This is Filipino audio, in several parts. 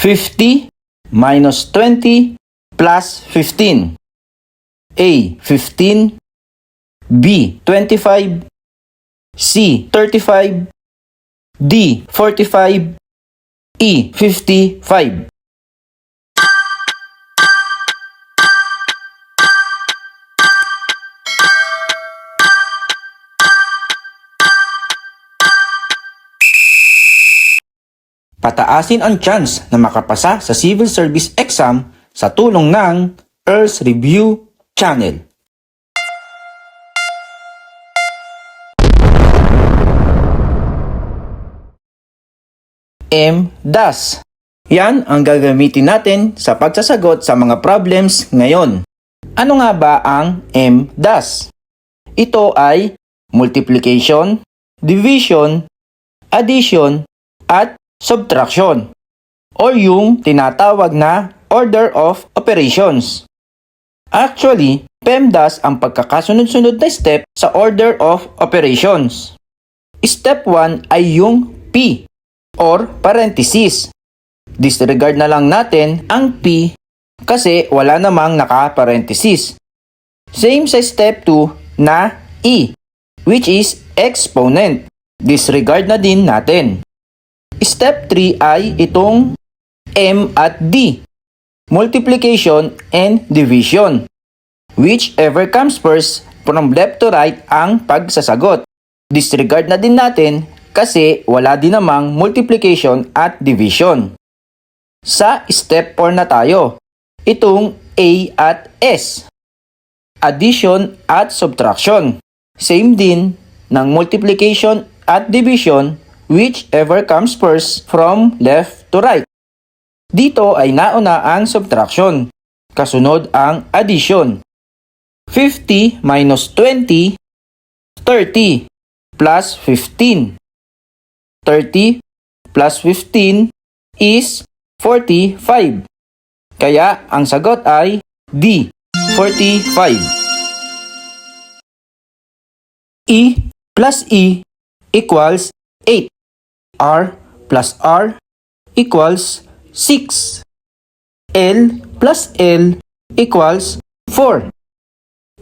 50 minus 20 plus 15. A. 15. B. 25. C. 35. D. 45. E. 55. Pataasin ang chance na makapasa sa Civil Service Exam sa tulong ng Earls Review Channel. MDAS. Yan ang gagamitin natin sa pagsasagot sa mga problems ngayon. Ano nga ba ang MDAS? Ito ay multiplication, division, addition, at subtraction, or yung tinatawag na order of operations. Actually, PEMDAS ang pagkakasunod-sunod na step sa order of operations. Step 1 ay yung P or parenthesis. Disregard na lang natin ang P kasi wala namang naka-parenthesis. Same sa step 2 na E, which is exponent. Disregard na din natin. Step 3 ay itong M at D, multiplication and division. Whichever comes first, from left to right ang pagsasagot. Disregard na din natin kasi wala din namang multiplication at division. Sa step 4 na tayo, itong A at S, addition at subtraction. Same din ng multiplication at division, whichever comes first from left to right. Dito ay nauna ang subtraction, kasunod ang addition. 50 minus 20, 30 plus 15. 30 plus 15 is 45. Kaya ang sagot ay D, 45. E plus E equals 8. R plus R equals 6. L plus L equals 4.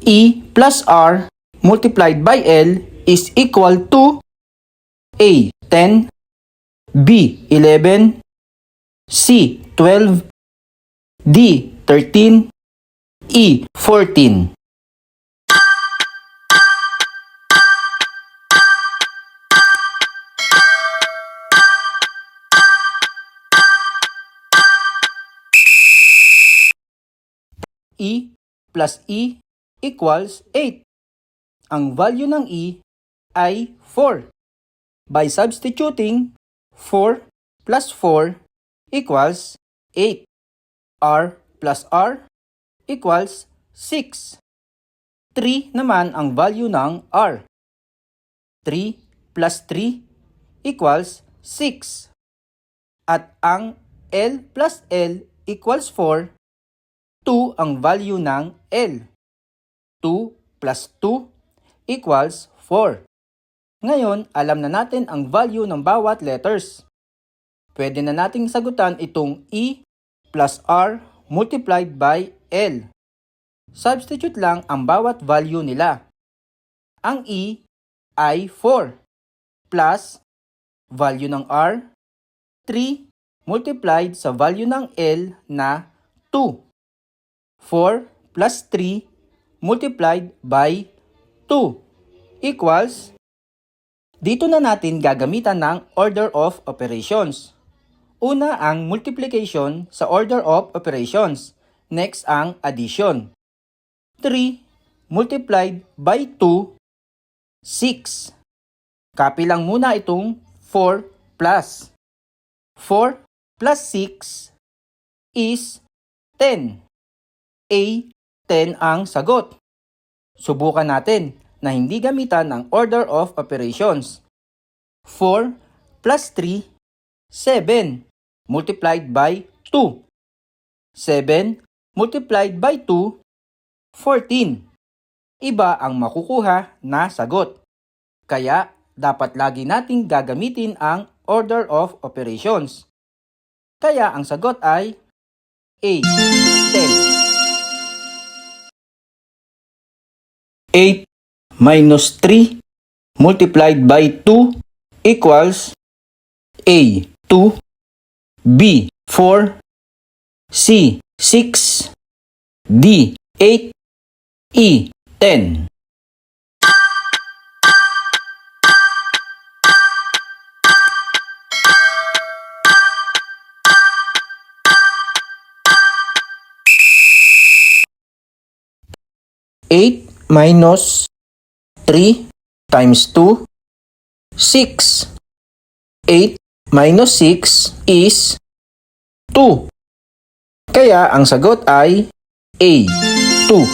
E plus R multiplied by L is equal to A. 10, B. 11, C. 12, D. 13, E. 14. E plus E equals 8. Ang value ng E ay 4. By substituting, 4 plus 4 equals 8. R plus R equals 6. 3 naman ang value ng R. 3 plus 3 equals 6. At ang L plus L equals 4. 2 ang value ng L. 2 plus 2 equals 4. Ngayon, alam na natin ang value ng bawat letters. Pwede na nating sagutan itong E plus R multiplied by L. Substitute lang ang bawat value nila. Ang E ay 4 plus value ng R, 3 multiplied sa value ng L na 2. 4 plus 3 multiplied by 2 equals, dito na natin gagamitan ng order of operations. Una ang multiplication sa order of operations. Next ang addition. 3 multiplied by 2, 6. Copy lang muna itong 4 plus. 4 plus 6 is 10. A, 10 ang sagot. Subukan natin na hindi gamitan ang order of operations. 4 plus 3, 7 multiplied by 2. 7 multiplied by 2, 14. Iba ang makukuha na sagot. Kaya dapat lagi nating gagamitin ang order of operations. Kaya ang sagot ay A, 10. 8 minus 3 multiplied by 2 equals A, 2, B, 4, C, 6, D, 8, E, 10. Eight minus 3 times 2, 6. 8 minus 6 is 2. Kaya ang sagot ay A, 2.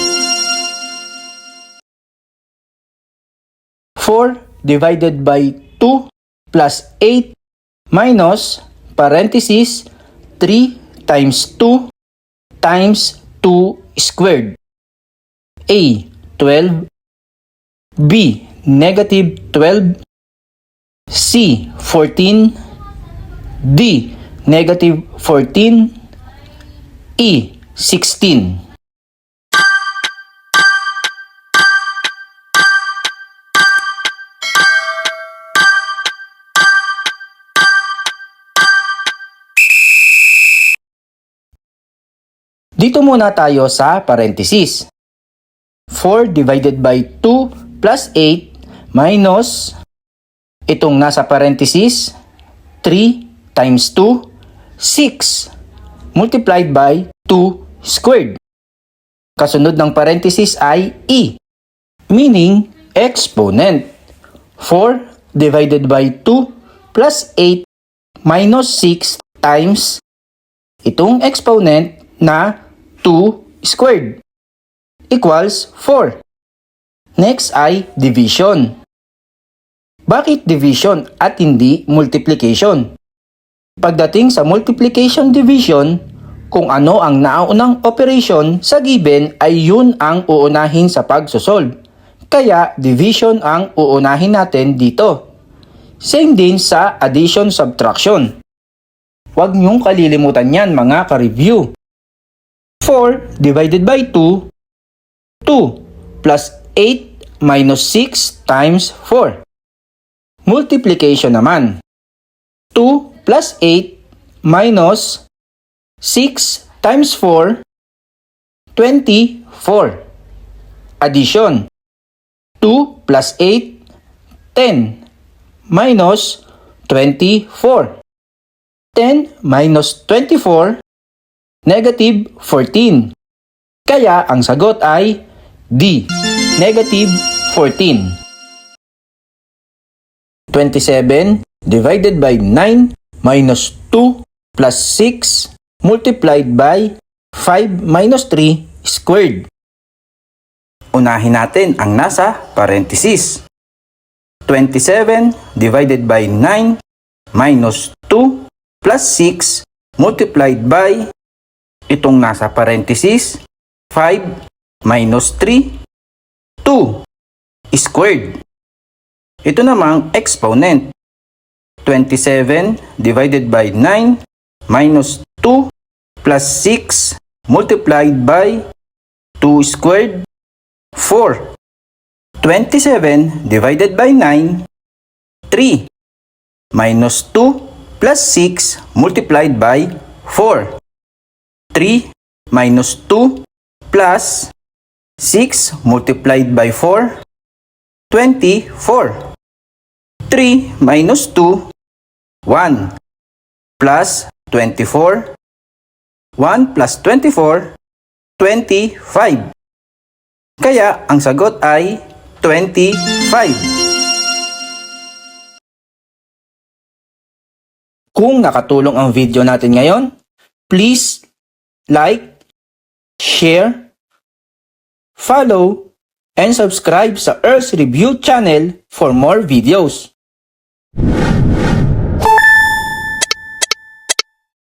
4 divided by 2 plus 8 minus parenthesis 3 times 2 times 2 squared. A, 12. B, negative 12. C, 14. D, negative 14. E, 16. Dito muna tayo sa parenthesis. 4 divided by 2 plus 8 minus itong nasa parenthesis 3 times 2, 6 multiplied by 2 squared. Kasunod ng parenthesis ay E, meaning exponent. 4 divided by 2 plus 8 minus 6 times itong exponent na 2 squared equals 4. Next ay division. Bakit division at hindi multiplication? Pagdating sa multiplication division, kung ano ang naunang operation sa given ay yun ang uunahin sa pagsosolve. Kaya division ang uunahin natin dito. Same din sa addition subtraction. Huwag niyong kalilimutan yan mga ka-review. 4 divided by 2, 2 plus 8 minus 6 times 4. Multiplication naman. 2 plus 8 minus 6 times 4, 24. Addition. 2 plus 8, 10 minus 24. 10 minus 24, negative 14. Kaya ang sagot ay D, negative 14. 27 divided by 9 minus 2 plus 6 multiplied by 5 minus 3 squared. Unahin natin ang nasa parenthesis. 27 divided by 9 minus 2 plus 6 multiplied by itong nasa parenthesis 5 minus 3, 2 squared. Ito namang exponent. 27 divided by 9 minus 2 plus 6 multiplied by 2 squared, 4. 27 divided by 9, 3 minus 2 plus 6 multiplied by 4. 3 minus 2 plus 6 multiplied by 4, 24. 3 minus 2, 1 plus 24. 1 plus 24, 25. Kaya ang sagot ay 25. Kung nakatulong ang video natin ngayon, please like, share, follow, and subscribe sa Earth's Review channel for more videos.